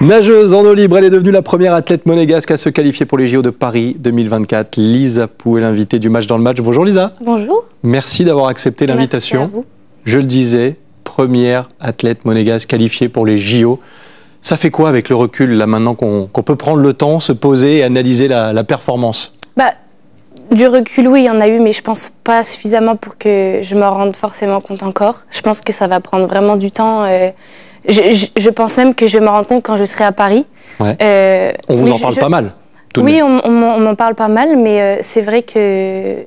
Nageuse en eau libre, elle est devenue la première athlète monégasque à se qualifier pour les JO de Paris 2024. Lisa Pou est l'invitée du Match dans le Match. Bonjour Lisa. Bonjour. Merci d'avoir accepté l'invitation. Merci à vous. Je le disais, première athlète monégasque qualifiée pour les JO. Ça fait quoi avec le recul, là maintenant qu'on peut prendre le temps, se poser et analyser la performance? Du recul, oui, il y en a eu, mais je pense pas suffisamment pour que je me rende forcément compte encore. Je pense que ça va prendre vraiment du temps. Je pense même que je vais me rendre compte quand je serai à Paris. Ouais. On vous en parle pas mal. Oui, on m'en parle pas mal, mais c'est vrai que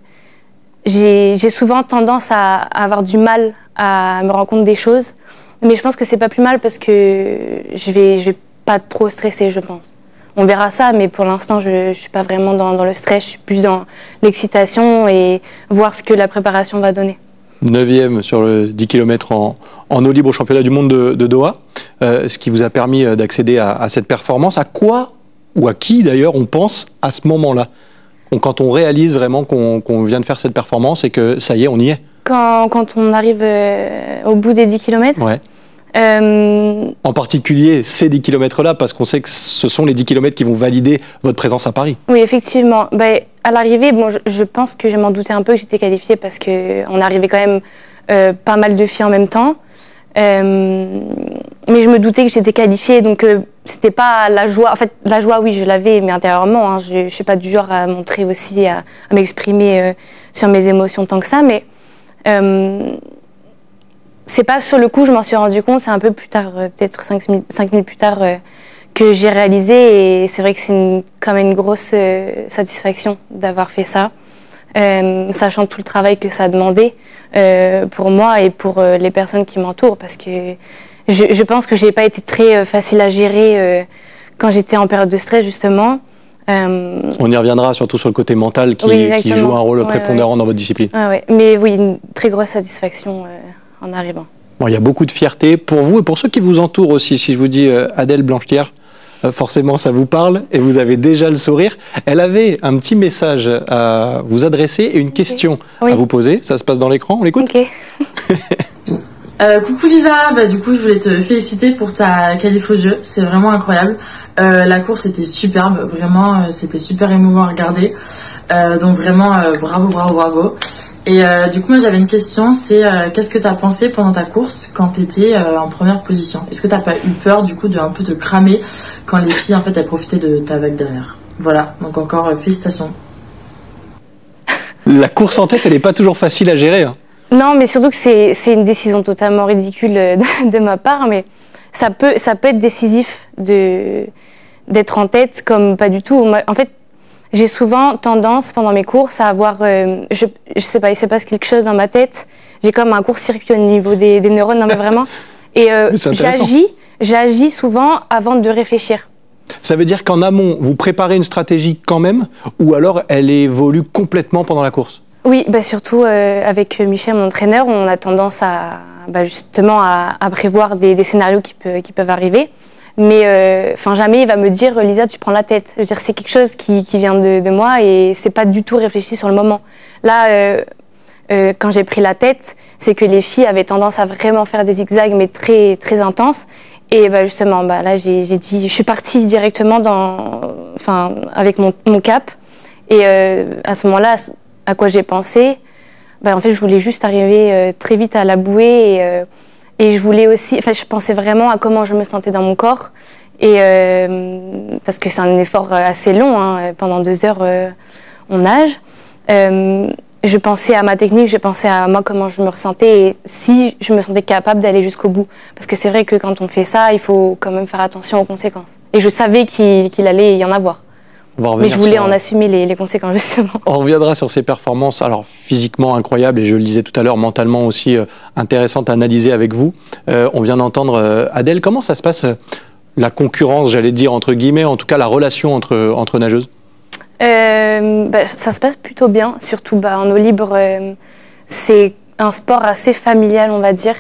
j'ai souvent tendance à avoir du mal à me rendre compte des choses. Mais je pense que c'est pas plus mal parce que je vais pas trop stresser, je pense. On verra ça, mais pour l'instant, je suis pas vraiment dans le stress. Je suis plus dans l'excitation et voir ce que la préparation va donner. 9e sur le 10 km en eau libre au championnat du monde de Doha, ce qui vous a permis d'accéder à cette performance. À quoi ou à qui d'ailleurs on pense à ce moment-là, quand on réalise vraiment qu'on vient de faire cette performance et que ça y est, on y est? Quand on arrive au bout des 10 km, ouais. En particulier ces 10 km-là, parce qu'on sait que ce sont les 10 km qui vont valider votre présence à Paris. Oui, effectivement. À l'arrivée, je pense que je m'en doutais un peu que j'étais qualifiée parce qu'on arrivait quand même pas mal de filles en même temps. Mais je me doutais que j'étais qualifiée, donc c'était pas la joie. En fait, la joie, oui, je l'avais, mais intérieurement, hein, je suis pas du genre à montrer aussi, à m'exprimer sur mes émotions tant que ça, mais c'est pas sur le coup, je m'en suis rendu compte, c'est un peu plus tard, peut-être 5 minutes plus tard, que j'ai réalisé, et c'est vrai que c'est quand même une grosse satisfaction d'avoir fait ça, sachant tout le travail que ça a demandé pour moi et pour les personnes qui m'entourent, parce que je pense que j'ai pas été très facile à gérer quand j'étais en période de stress, justement. On y reviendra, surtout sur le côté mental qui joue un rôle prépondérant dans votre discipline. Ouais. Mais oui, une très grosse satisfaction en arrivant. Bon, il y a beaucoup de fierté pour vous et pour ceux qui vous entourent aussi. Si je vous dis Adèle Blanchetière, forcément ça vous parle et vous avez déjà le sourire. Elle avait un petit message à vous adresser et une question à vous poser. Ça se passe dans l'écran, on l'écoute? Ok. Coucou Lisa, du coup je voulais te féliciter pour ta qualif au jeu, c'est vraiment incroyable. La course était superbe, vraiment c'était super émouvant à regarder. Donc vraiment bravo. Et du coup moi j'avais une question, c'est qu'est-ce que tu as pensé pendant ta course quand tu étais en première position? Est-ce que tu n'as pas eu peur du coup de un peu te cramer quand les filles en fait elles profitaient de ta vague derrière? Voilà, donc encore félicitations. La course en tête elle n'est pas toujours facile à gérer, hein. Non, mais surtout que c'est une décision totalement ridicule de ma part, mais ça peut être décisif d'être en tête comme pas du tout. En fait, j'ai souvent tendance pendant mes courses à avoir, je sais pas, il s'est passé quelque chose dans ma tête. J'ai comme un court-circuit au niveau des neurones, non mais vraiment. Et j'agis souvent avant de réfléchir. Ça veut dire qu'en amont, vous préparez une stratégie quand même, ou alors elle évolue complètement pendant la course? Oui, surtout avec Michel, mon entraîneur, on a tendance à justement à prévoir des scénarios qui peuvent arriver. Mais jamais il va me dire Lisa, tu prends la tête. Je veux dire, c'est quelque chose qui vient de moi et c'est pas du tout réfléchi sur le moment. Là, quand j'ai pris la tête, c'est que les filles avaient tendance à vraiment faire des zigzags mais très très intenses. Et justement, là j'ai dit, je suis partie directement avec mon cap. Et à ce moment-là, à quoi j'ai pensé, en fait je voulais juste arriver très vite à la bouée et je voulais aussi, je pensais vraiment à comment je me sentais dans mon corps et parce que c'est un effort assez long, hein, pendant 2 heures on nage. Je pensais à ma technique, je pensais à moi comment je me ressentais et si je me sentais capable d'aller jusqu'au bout, parce que c'est vrai que quand on fait ça, il faut quand même faire attention aux conséquences. Et je savais qu'il allait y en avoir. Mais je voulais en assumer les conséquences, justement. On reviendra sur ces performances, alors physiquement incroyables, et je le disais tout à l'heure, mentalement aussi intéressantes à analyser avec vous. On vient d'entendre Adèle. Comment ça se passe, la concurrence, j'allais dire, entre guillemets, en tout cas la relation entre nageuses? Ça se passe plutôt bien, surtout en eau libre. C'est un sport assez familial, on va dire.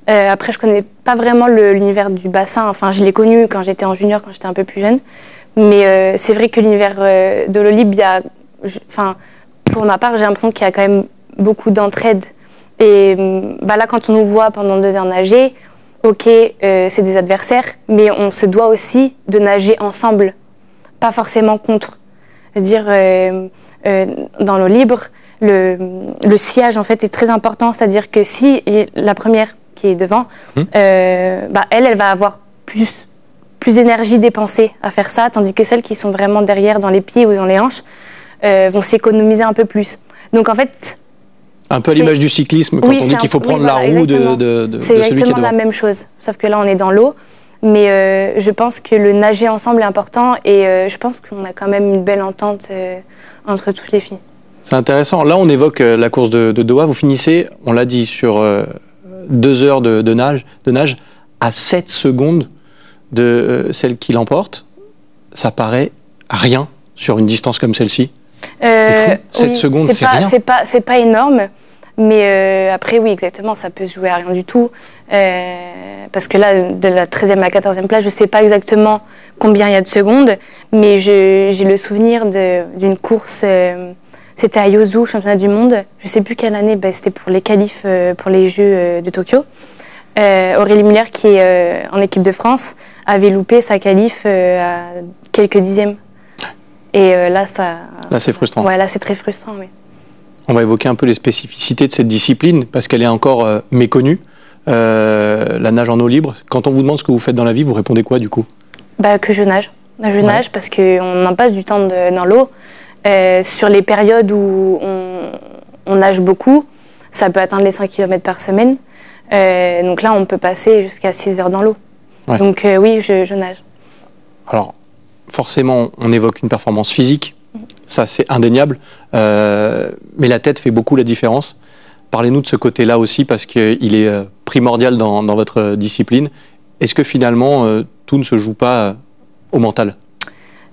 Après, je connais pas vraiment l'univers du bassin. Enfin, je l'ai connu quand j'étais en junior, quand j'étais un peu plus jeune. Mais c'est vrai que l'univers de l'eau libre, pour ma part, j'ai l'impression qu'il y a quand même beaucoup d'entraide. Et là, quand on nous voit pendant 2 heures nager, ok, c'est des adversaires, mais on se doit aussi de nager ensemble, pas forcément contre. Dire dans l'eau libre, le sillage en fait est très important, c'est-à-dire que si la première qui est devant, elle va avoir plus d'énergie dépensée à faire ça, tandis que celles qui sont vraiment derrière, dans les pieds ou dans les hanches, vont s'économiser un peu plus. Donc en fait, un peu à l'image du cyclisme, quand on dit qu'il faut prendre la roue de celui qui est devant. C'est exactement la même chose, sauf que là on est dans l'eau. Mais je pense que le nager ensemble est important et je pense qu'on a quand même une belle entente entre toutes les filles. C'est intéressant. Là, on évoque la course de Doha. Vous finissez, on l'a dit, sur 2 heures de nage à 7 secondes de celle qui l'emporte. Ça paraît rien sur une distance comme celle-ci. C'est fou. 7 secondes, c'est rien. C'est pas énorme. Mais après, oui, exactement, ça peut se jouer à rien du tout. Parce que là, de la 13e à la 14e place, je ne sais pas exactement combien il y a de secondes, mais j'ai le souvenir d'une course, c'était à Yosu, championnat du monde. Je ne sais plus quelle année, c'était pour les qualifs, pour les Jeux de Tokyo. Aurélie Muller, qui est en équipe de France, avait loupé sa qualif à quelques dixièmes. Et là, c'est frustrant. Ouais, là, c'est très frustrant, oui. On va évoquer un peu les spécificités de cette discipline, parce qu'elle est encore méconnue, la nage en eau libre. Quand on vous demande ce que vous faites dans la vie, vous répondez quoi du coup? Que je nage. Je nage parce qu'on en passe du temps dans l'eau. Sur les périodes où on nage beaucoup, ça peut atteindre les 100 km par semaine. Donc là, on peut passer jusqu'à 6 heures dans l'eau. Ouais. Donc oui, je nage. Alors, forcément, on évoque une performance physique. Ça, c'est indéniable. Mais la tête fait beaucoup la différence. Parlez-nous de ce côté-là aussi, parce qu'il est primordial dans votre discipline. Est-ce que finalement, tout ne se joue pas au mental?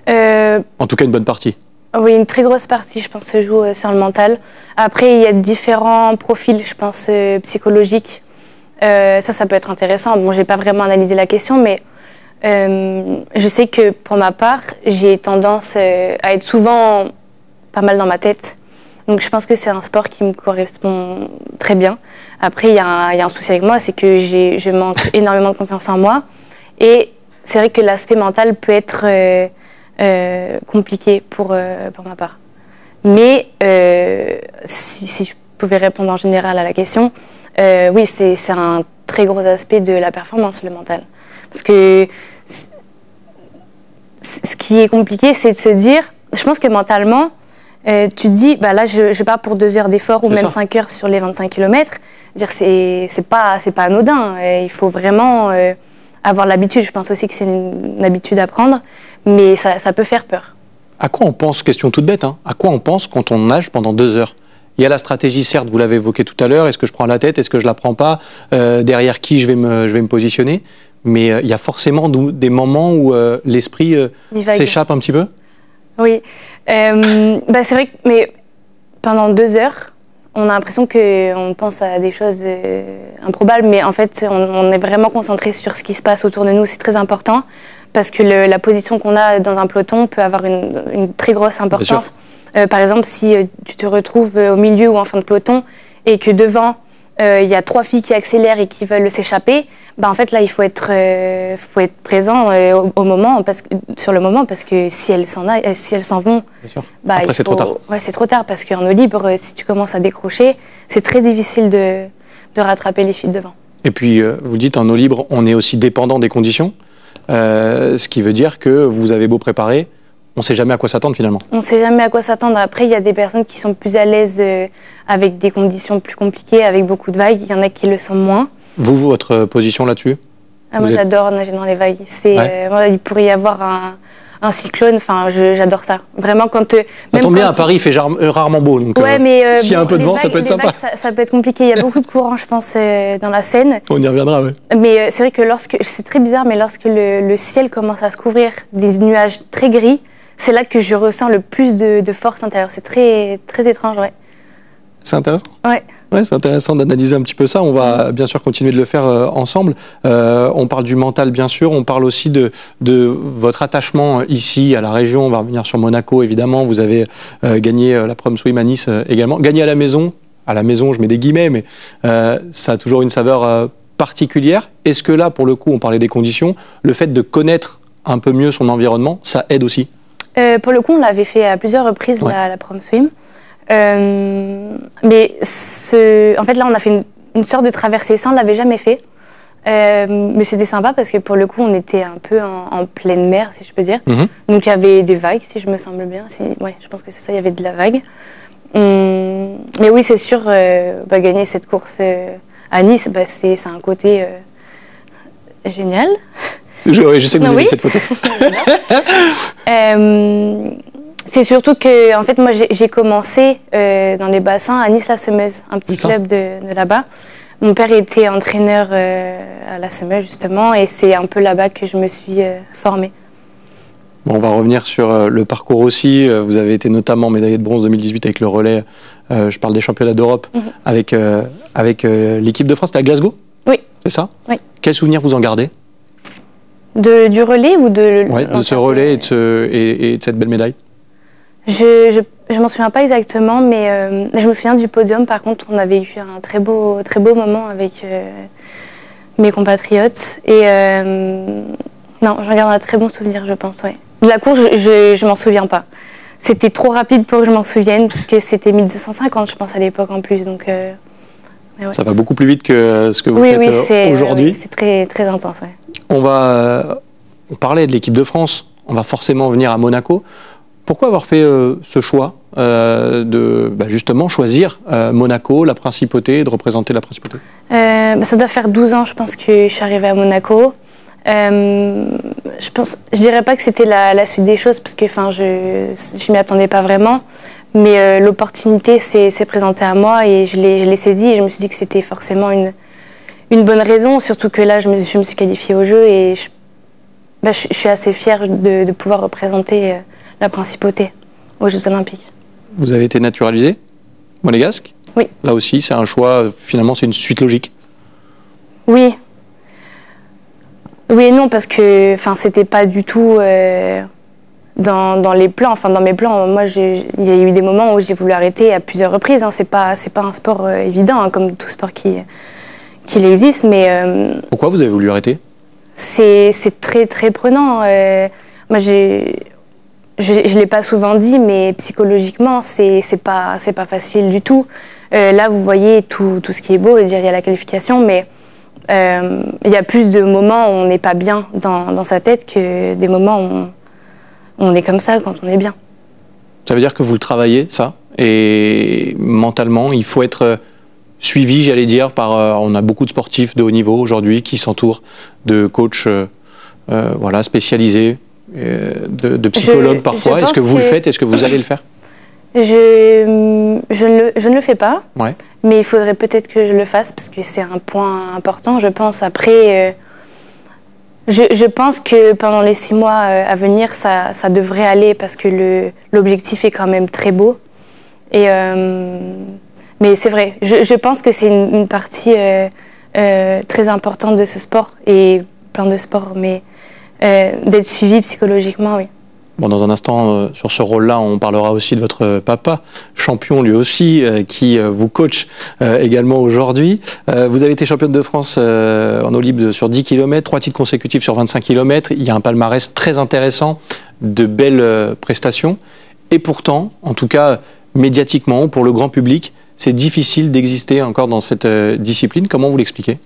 En tout cas, une bonne partie. Oui, une très grosse partie, je pense, se joue sur le mental. Après, il y a différents profils, je pense, psychologiques. Ça peut être intéressant. Bon, je n'ai pas vraiment analysé la question, mais je sais que pour ma part, j'ai tendance à être souvent pas mal dans ma tête. Donc je pense que c'est un sport qui me correspond très bien. Après, il y a un souci avec moi, c'est que je manque énormément de confiance en moi. Et c'est vrai que l'aspect mental peut être compliqué pour ma part. Mais si je pouvais répondre en général à la question, oui, c'est un très gros aspect de la performance, le mental. Parce que ce qui est compliqué, c'est de se dire, je pense que mentalement, tu te dis, là je pars pour 2 heures d'effort ou même 5 heures sur les 25 km. C'est pas anodin. Il faut vraiment avoir l'habitude. Je pense aussi que c'est une habitude à prendre, mais ça peut faire peur. À quoi on pense, question toute bête, hein, à quoi on pense quand on nage pendant 2 heures? Il y a la stratégie, certes, vous l'avez évoqué tout à l'heure. Est-ce que je prends la tête? Est-ce que je la prends pas? Derrière qui je vais me positionner? Mais il y a forcément des moments où l'esprit s'échappe un petit peu. Oui, c'est vrai que mais pendant 2 heures, on a l'impression qu'on pense à des choses improbables, mais en fait, on est vraiment concentré sur ce qui se passe autour de nous. C'est très important parce que la position qu'on a dans un peloton peut avoir une très grosse importance. Par exemple, si tu te retrouves au milieu ou en fin de peloton et que devant, il y a 3 filles qui accélèrent et qui veulent s'échapper, en fait là il faut être présent sur le moment, parce que si elles s'en vont, après c'est trop tard. Ouais, c'est trop tard, parce qu'en eau libre, si tu commences à décrocher, c'est très difficile de rattraper les filles devant. Et puis vous dites, en eau libre, on est aussi dépendant des conditions, ce qui veut dire que vous avez beau préparer, on ne sait jamais à quoi s'attendre finalement. On ne sait jamais à quoi s'attendre. Après, il y a des personnes qui sont plus à l'aise avec des conditions plus compliquées, avec beaucoup de vagues. Il y en a qui le sont moins. Vous, votre position là-dessus? Moi, j'adore nager dans les vagues. Il pourrait y avoir un cyclone. Enfin, j'adore ça. Vraiment, quand... Ça tombe bien, à Paris, il fait rarement beau. Donc, mais s'il y a un peu de vent, ça peut être sympa. Ça peut être compliqué. Il y a beaucoup de courants, je pense, dans la Seine. On y reviendra, oui. Mais c'est vrai que c'est très bizarre, mais lorsque le ciel commence à se couvrir des nuages très gris, c'est là que je ressens le plus de force intérieure. C'est très, très étrange, ouais. C'est intéressant. Ouais, c'est intéressant d'analyser un petit peu ça. On va bien sûr continuer de le faire ensemble. On parle du mental, bien sûr. On parle aussi de votre attachement ici, à la région. On va revenir sur Monaco, évidemment. Vous avez gagné la Prom Swim à Nice également. Gagné à la maison, je mets des guillemets, mais ça a toujours une saveur particulière. Est-ce que là, pour le coup, on parlait des conditions, le fait de connaître un peu mieux son environnement, ça aide aussi? Pour le coup, on l'avait fait à plusieurs reprises, la prom swim. Mais en fait, là, on a fait une sorte de traversée. Ça, on ne l'avait jamais fait. Mais c'était sympa parce que pour le coup, on était un peu en pleine mer, si je peux dire. Donc, il y avait des vagues, si je me semble bien. Ouais, je pense que c'est ça, il y avait de la vague. Mais oui, c'est sûr, gagner cette course à Nice, c'est un côté génial. Je sais que vous aimez cette photo. C'est surtout que, en fait, moi, j'ai commencé dans les bassins à Nice-la-Semeuse, un petit club de là-bas. Mon père était entraîneur à la Semeuse, justement, et c'est un peu là-bas que je me suis formée. Bon, on va revenir sur le parcours aussi. Vous avez été notamment médaillée de bronze 2018 avec le relais. Je parle des championnats d'Europe avec l'équipe de France. C'était à Glasgow? Oui. C'est ça? Oui. Quel souvenir vous en gardez? Du relais ou de... Ouais, de ce relais et de cette belle médaille. Je m'en souviens pas exactement, mais je me souviens du podium. Par contre, on avait eu un très beau moment avec mes compatriotes. Et non, j'en garde un très bon souvenir, je pense. Ouais. De la course, je m'en souviens pas. C'était trop rapide pour que je m'en souvienne, parce que c'était 1250, je pense, à l'époque en plus. Donc, ouais. Ça va beaucoup plus vite que ce que vous faites aujourd'hui. Oui, c'est très, très intense. Ouais. On parlait de l'équipe de France, on va forcément venir à Monaco. Pourquoi avoir fait ce choix de justement choisir Monaco, la principauté, de représenter la principauté? Ça doit faire 12 ans, je pense, que je suis arrivée à Monaco. Je dirais pas que c'était la suite des choses, parce que je m'y attendais pas vraiment. Mais l'opportunité s'est présentée à moi et je l'ai saisie. Et je me suis dit que c'était forcément une bonne raison, surtout que là, je me suis qualifiée au jeu et je suis assez fière de pouvoir représenter la principauté aux Jeux Olympiques. Vous avez été naturalisée monégasque? Oui. Là aussi, c'est un choix, finalement, c'est une suite logique? Oui. Oui et non, parce que c'était pas du tout dans les plans. Dans mes plans, moi, il y a eu des moments où j'ai voulu arrêter à plusieurs reprises. C'est pas un sport évident, comme tout sport qui existe. Mais pourquoi vous avez voulu arrêter? C'est très, très prenant. Moi, je l'ai pas souvent dit, mais psychologiquement, c'est pas facile du tout. Là, vous voyez tout ce qui est beau, il y a la qualification, mais il y a plus de moments où on n'est pas bien dans sa tête que des moments où on est comme ça quand on est bien. Ça veut dire que vous le travaillez, ça, et mentalement, il faut être suivi, j'allais dire, on a beaucoup de sportifs de haut niveau aujourd'hui qui s'entourent de coachs spécialisés, de psychologues parfois. Est-ce que vous le faites? Est-ce que vous allez le faire? Je ne le fais pas, ouais. Mais il faudrait peut-être que je le fasse parce que c'est un point important, je pense. Après, je pense que pendant les 6 mois à venir, ça devrait aller parce que l'objectif est quand même très beau. Mais c'est vrai, je pense que c'est une partie très importante de ce sport et plein de sports, mais d'être suivi psychologiquement, oui. Bon, dans un instant, sur ce rôle-là, on parlera aussi de votre papa, champion lui aussi, qui vous coach également aujourd'hui. Vous avez été championne de France en eau libre sur 10 km, 3 titres consécutifs sur 25 km. Il y a un palmarès très intéressant, de belles prestations. Et pourtant, en tout cas médiatiquement, pour le grand public, c'est difficile d'exister encore dans cette discipline. Comment vous l'expliquez?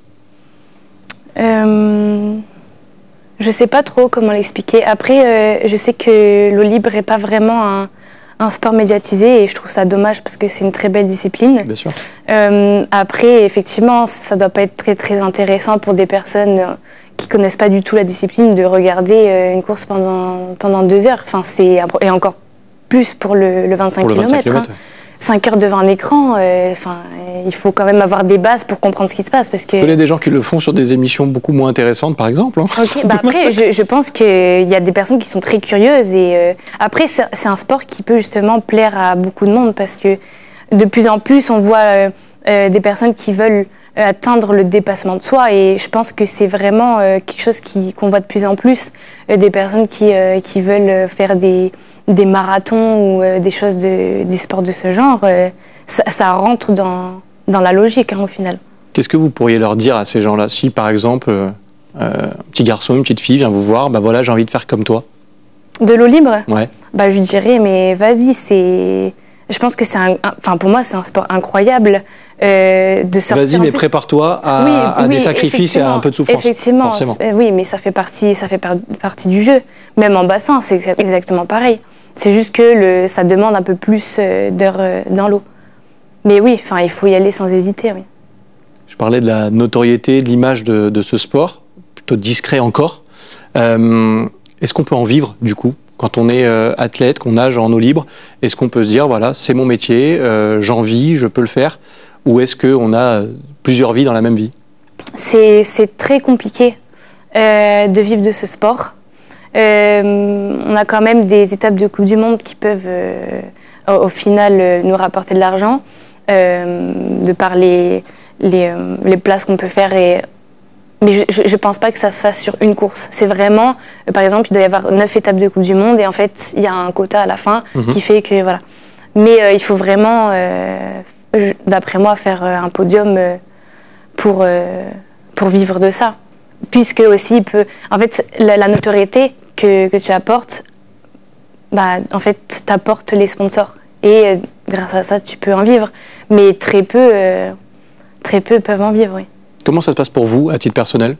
Je sais pas trop comment l'expliquer. Après, je sais que l'eau libre n'est pas vraiment un sport médiatisé et je trouve ça dommage parce que c'est une très belle discipline. Bien sûr. Après, effectivement, ça doit pas être très très intéressant pour des personnes qui connaissent pas du tout la discipline de regarder une course pendant 2 heures. Et encore plus pour le 25 km. Hein. 5 heures devant un écran, il faut quand même avoir des bases pour comprendre ce qui se passe. Parce que... Vous connaissez des gens qui le font sur des émissions beaucoup moins intéressantes, par exemple. Hein. Okay, après, je pense qu'il y a des personnes qui sont très curieuses. Et après, c'est un sport qui peut justement plaire à beaucoup de monde parce que de plus en plus, on voit des personnes qui veulent atteindre le dépassement de soi. Et je pense que c'est vraiment quelque chose qu'on voit de plus en plus. Des personnes qui veulent faire des marathons ou des sports de ce genre. Ça rentre dans la logique, hein, au final. Qu'est-ce que vous pourriez leur dire à ces gens-là? Si, par exemple, un petit garçon, une petite fille vient vous voir, bah voilà, j'ai envie de faire comme toi. De l'eau libre? Ouais. Bah, je dirais, mais vas-y, je pense que enfin, pour moi, c'est un sport incroyable de sortir. Vas-y, mais prépare-toi à des sacrifices et à un peu de souffrance. Effectivement, oui, mais ça fait partie du jeu. Même en bassin, c'est exactement pareil. C'est juste que ça demande un peu plus d'heures dans l'eau. Mais oui, enfin, il faut y aller sans hésiter, oui. Je parlais de la notoriété, de l'image de ce sport, plutôt discret encore. Est-ce qu'on peut en vivre, du coup, quand on est athlète, qu'on nage en eau libre? Est-ce qu'on peut se dire, voilà, c'est mon métier, j'en vis, je peux le faire? Ou est-ce qu'on a plusieurs vies dans la même vie? C'est très compliqué de vivre de ce sport. On a quand même des étapes de Coupe du Monde qui peuvent, au final, nous rapporter de l'argent, de par les places qu'on peut faire. Mais je ne pense pas que ça se fasse sur une course. C'est vraiment, par exemple, il doit y avoir 9 étapes de Coupe du Monde et en fait, il y a un quota à la fin qui fait que, voilà. Mais il faut vraiment, d'après moi, faire un podium pour vivre de ça. Puisque aussi, en fait, la notoriété que tu apportes, bah, en fait, t'apportes les sponsors. Et grâce à ça, tu peux en vivre. Mais très peu peuvent en vivre, oui. Comment ça se passe pour vous, à titre personnel?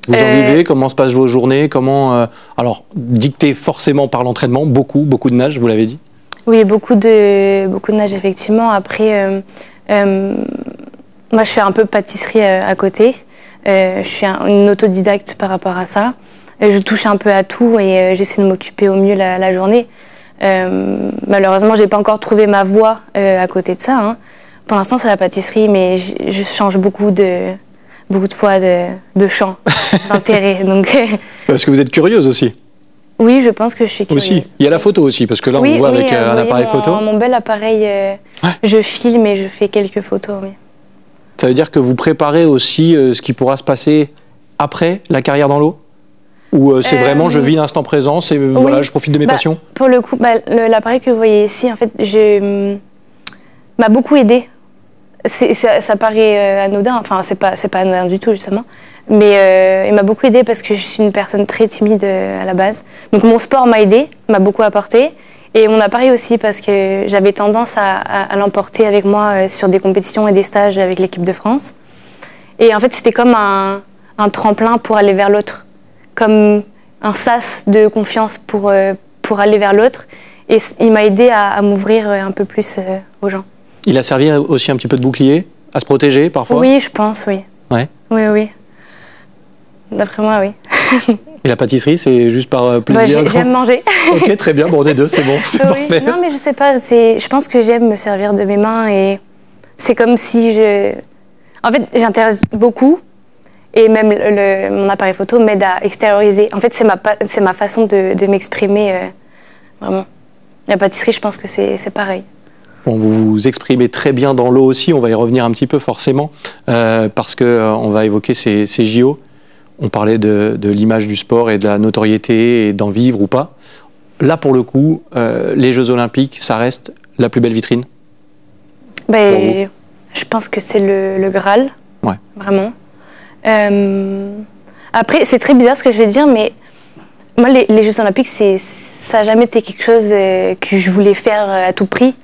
Vous en vivez? Comment se passent vos journées? Comment, alors, dicté forcément par l'entraînement, beaucoup de nage, vous l'avez dit? Oui, beaucoup de nage, effectivement. Après, moi, je fais un peu pâtisserie à côté. Je suis une autodidacte par rapport à ça. Je touche un peu à tout et j'essaie de m'occuper au mieux la journée. Malheureusement, j'ai pas encore trouvé ma voie à côté de ça, hein. Pour l'instant, c'est la pâtisserie, mais je change beaucoup de fois de champ, d'intérêt. Parce que vous êtes curieuse aussi. Oui, je pense que je suis curieuse. Aussi. Il y a la photo aussi, parce que là, on vous voit avec un appareil photo. Mon bel appareil, je filme et je fais quelques photos, oui. Ça veut dire que vous préparez aussi ce qui pourra se passer après la carrière dans l'eau? Ou c'est vraiment, je vis l'instant présent, voilà, je profite de mes passions? Pour le coup, l'appareil que vous voyez ici, en fait, m'a beaucoup aidée. Ça paraît anodin, enfin, c'est pas anodin du tout, justement. Mais il m'a beaucoup aidée parce que je suis une personne très timide à la base. Donc mon sport m'a aidée, m'a beaucoup apporté. Et mon appareil aussi, parce que j'avais tendance à l'emporter avec moi sur des compétitions et des stages avec l'équipe de France. Et en fait, c'était comme un tremplin pour aller vers l'autre. Comme un sas de confiance pour aller vers l'autre. Et il m'a aidé à m'ouvrir un peu plus aux gens. Il a servi aussi un petit peu de bouclier, à se protéger parfois? Oui, je pense, oui. Ouais. Oui. D'après moi, oui. Et la pâtisserie, c'est juste par plaisir? J'aime manger. Ok, très bien, bon, on est deux, c'est bon, c'est parfait. Non, mais je sais pas, je pense que j'aime me servir de mes mains et c'est comme si En fait, j'intéresse beaucoup et même mon appareil photo m'aide à extérioriser. En fait, c'est ma façon de m'exprimer, vraiment. La pâtisserie, je pense que c'est pareil. Bon, vous vous exprimez très bien dans l'eau aussi, on va y revenir un petit peu forcément, parce qu'on va évoquer ces JO. On parlait de l'image du sport et de la notoriété et d'en vivre ou pas. Là, pour le coup, les Jeux Olympiques, ça reste la plus belle vitrine? Je pense que c'est le Graal, ouais. Vraiment. Après, c'est très bizarre ce que je vais dire, mais moi, les Jeux Olympiques, ça n'a jamais été quelque chose que je voulais faire à tout prix.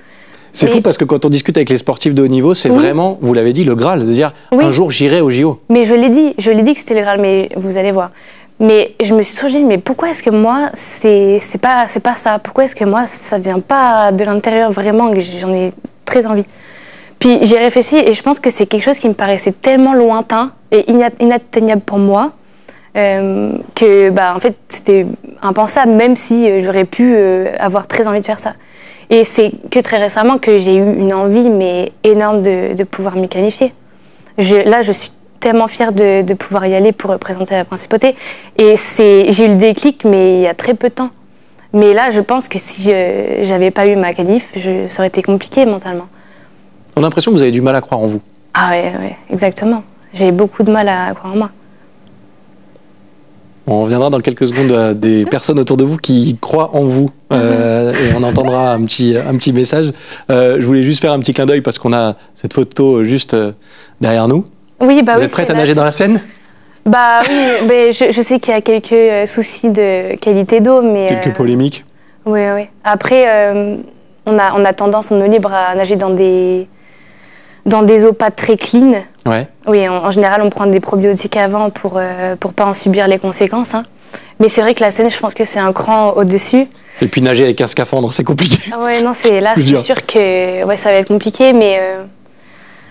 C'est fou parce que quand on discute avec les sportifs de haut niveau, c'est vraiment, vous l'avez dit, le Graal, de dire un jour j'irai aux JO. Mais je l'ai dit que c'était le Graal, mais vous allez voir. Mais je me suis toujours dit, mais pourquoi est-ce que moi, c'est pas ça? Pourquoi est-ce que moi, ça vient pas de l'intérieur vraiment, que j'en ai très envie? Puis j'ai réfléchi et je pense que c'est quelque chose qui me paraissait tellement lointain et inatteignable pour moi que, en fait, c'était impensable, même si j'aurais pu avoir très envie de faire ça. Et c'est que très récemment que j'ai eu une envie mais énorme de pouvoir m'y qualifier. Là, je suis tellement fière de pouvoir y aller pour représenter la Principauté. Et j'ai eu le déclic, mais il y a très peu de temps. Mais là, je pense que si j'avais pas eu ma qualif, ça aurait été compliqué mentalement. On a l'impression que vous avez du mal à croire en vous. Ah ouais, exactement. J'ai beaucoup de mal à croire en moi. On reviendra dans quelques secondes à des personnes autour de vous qui croient en vous et on entendra un petit message. Je voulais juste faire un petit clin d'œil parce qu'on a cette photo juste derrière nous. Oui, bah Vous oui, êtes prête c'est à nager dans la Seine? Bah oui, mais je sais qu'il y a quelques soucis de qualité d'eau, mais... Quelques polémiques? Oui, oui. Après, on a tendance en eau libre à nager dans des eaux pas très clean. Ouais. Oui, en général, on prend des probiotiques avant pour pas en subir les conséquences. Hein. Mais c'est vrai que la Seine, je pense que c'est un cran au-dessus. Et puis nager avec un scaphandre, c'est compliqué. Ah ouais, non, là, Plus c'est dur. sûr que ouais, ça va être compliqué, mais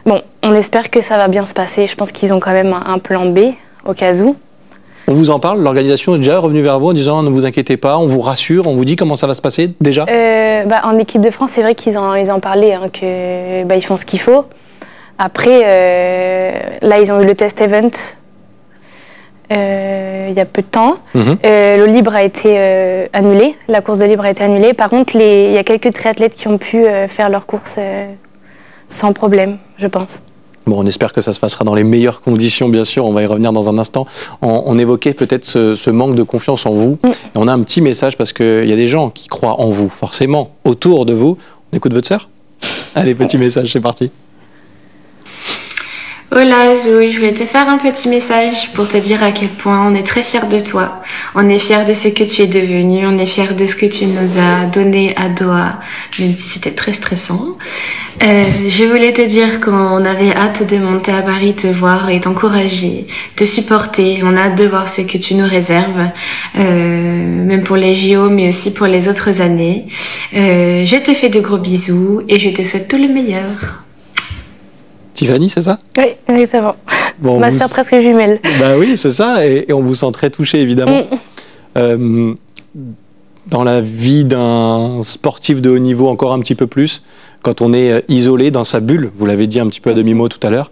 bon, on espère que ça va bien se passer. Je pense qu'ils ont quand même un plan B, au cas où. On vous en parle? L'organisation est déjà revenue vers vous en disant ne vous inquiétez pas, on vous rassure, on vous dit comment ça va se passer déjà? En équipe de France, c'est vrai qu'ils en parlaient, hein, ils font ce qu'il faut. Après, là, ils ont eu le test event il y a peu de temps. Le libre a été annulé, la course de libre a été annulée. Par contre, il y a quelques triathlètes qui ont pu faire leur course sans problème, je pense. Bon, on espère que ça se passera dans les meilleures conditions, bien sûr. On va y revenir dans un instant. On évoquait peut-être ce manque de confiance en vous. Et on a un petit message parce qu'il y a des gens qui croient en vous, forcément, autour de vous. On écoute votre sœur? Allez, petit message, c'est parti. Hola Zoé, je voulais te faire un petit message pour te dire à quel point on est très fiers de toi. On est fiers de ce que tu es devenu, on est fiers de ce que tu nous as donné à Doha, même si c'était très stressant. Je voulais te dire qu'on avait hâte de monter à Paris, te voir et t'encourager, te supporter. On a hâte de voir ce que tu nous réserves, même pour les JO, mais aussi pour les autres années. Je te fais de gros bisous et je te souhaite tout le meilleur. Tiffany, c'est ça? Oui, exactement. Bon, ma sœur presque jumelle. Bah oui, c'est ça, et on vous sent très touché, évidemment. Dans la vie d'un sportif de haut niveau, encore un petit peu plus, quand on est isolé dans sa bulle, vous l'avez dit un petit peu à demi-mot tout à l'heure,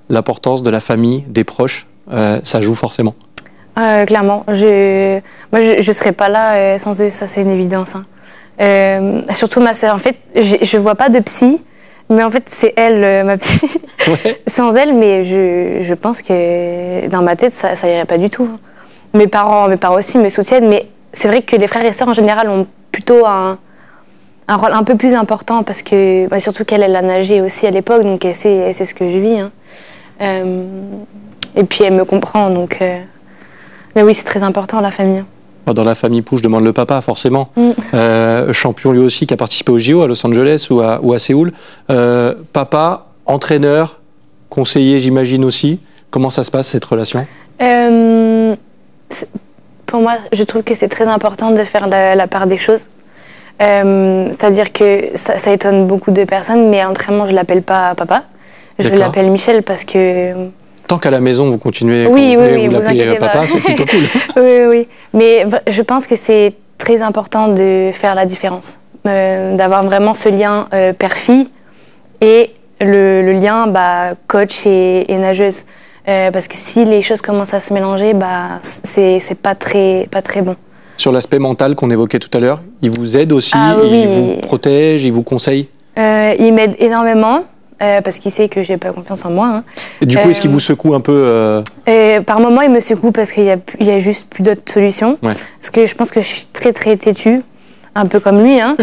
l'importance de la famille, des proches, ça joue forcément. Clairement. Moi, je serais pas là sans eux, ça c'est une évidence. Hein. Surtout ma sœur. En fait, je vois pas de psy. Mais en fait, c'est elle, ma psy. Ouais. Sans elle, mais je pense que dans ma tête, ça irait pas du tout. Mes parents aussi me soutiennent, mais c'est vrai que les frères et sœurs, en général, ont plutôt un rôle un peu plus important parce que, surtout qu'elle a nagé aussi à l'époque, donc elle sait ce que je vis. Hein. Et puis, elle me comprend, donc... Mais oui, c'est très important, la famille. Dans la famille Pou, je demande le papa, forcément. Champion lui aussi, qui a participé au JO à Los Angeles ou à Séoul. Papa, entraîneur, conseiller, j'imagine aussi. Comment ça se passe, cette relation? Pour moi, je trouve que c'est très important de faire la part des choses. C'est-à-dire que ça étonne beaucoup de personnes, mais à l'entraînement, je ne l'appelle pas papa. Je l'appelle Michel parce que... Tant qu'à la maison, vous continuez, oui, vous l'appelez papa, c'est plutôt cool. Oui. Mais je pense que c'est très important de faire la différence. D'avoir vraiment ce lien père-fille et le lien coach et nageuse. Parce que si les choses commencent à se mélanger, c'est pas très bon. Sur l'aspect mental qu'on évoquait tout à l'heure, il vous aide aussi, oui. Il vous protège, il vous conseille? Il m'aide énormément. Parce qu'il sait que j'ai pas confiance en moi. Hein. Et du coup, est-ce qu'il vous secoue un peu Par moments, il me secoue parce qu'il y a juste plus d'autres solutions. Ouais. Parce que je pense que je suis très très têtue, un peu comme lui. Hein.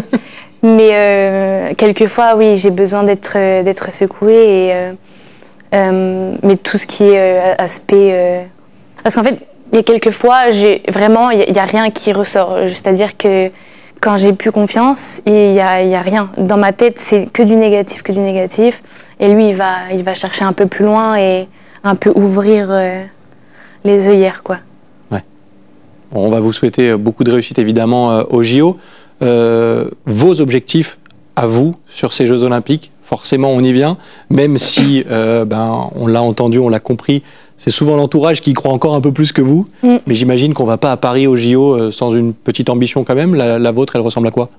Mais quelquefois, oui, j'ai besoin d'être secouée. Mais tout ce qui est aspect... Parce qu'en fait, il y a quelquefois, il y a rien qui ressort. C'est-à-dire que quand j'ai plus confiance, il y a rien. Dans ma tête, c'est que du négatif. Et lui, il va chercher un peu plus loin et un peu ouvrir les œillères, quoi. Ouais. Bon, on va vous souhaiter beaucoup de réussite, évidemment, au JO. Vos objectifs à vous sur ces Jeux Olympiques, forcément, on y vient. Même si, on l'a entendu, on l'a compris, c'est souvent l'entourage qui croit encore un peu plus que vous. Mais j'imagine qu'on ne va pas à Paris au JO sans une petite ambition quand même. La vôtre, elle ressemble à quoi?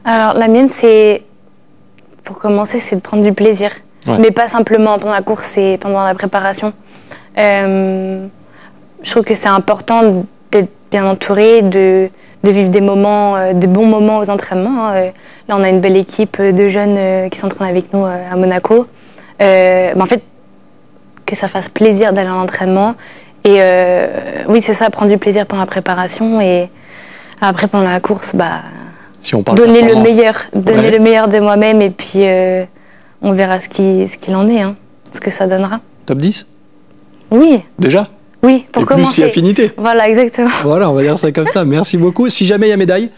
Alors, la mienne, pour commencer, c'est de prendre du plaisir. Ouais. Mais pas simplement pendant la course et pendant la préparation. Je trouve que c'est important d'être bien entouré, de vivre des bons moments aux entraînements. Hein. Là, on a une belle équipe de jeunes qui s'entraînent avec nous à Monaco. En fait, que ça fasse plaisir d'aller à l'entraînement. Et oui, c'est ça, prendre du plaisir pendant la préparation. Et après, pendant la course, si on parle donner le meilleur de moi-même. Et puis, on verra ce qu'il en est, hein, ce que ça donnera. Top 10? Oui. Déjà. Oui, pour et plus commencer. si affinité. Voilà, exactement. Voilà, on va dire ça comme ça. Merci beaucoup. Si jamais il y a médaille,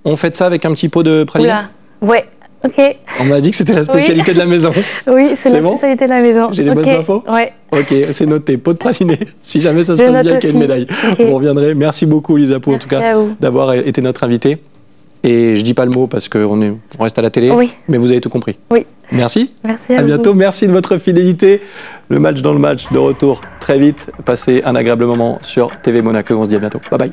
on fait ça avec un petit pot de praline. Oula. Ouais. Ok. On m'a dit que c'était la spécialité de la maison. Oui, c'est la bon spécialité de la maison. J'ai les bonnes infos. Ouais. Ok, c'est noté. Pot de praliné. Si jamais ça se Je passe note bien, qu'il y ait une aussi. médaille. Ok. Vous reviendrez. Merci beaucoup, Lisa Pou, en tout Merci cas, à vous. d'avoir été notre invitée. Et je dis pas le mot parce qu'on reste à la télé, Oui. mais vous avez tout compris. Oui. Merci. Merci à À vous. bientôt. Merci de votre fidélité. Le match dans le match de retour très vite. Passez un agréable moment sur TV Monaco. On se dit à bientôt. Bye bye.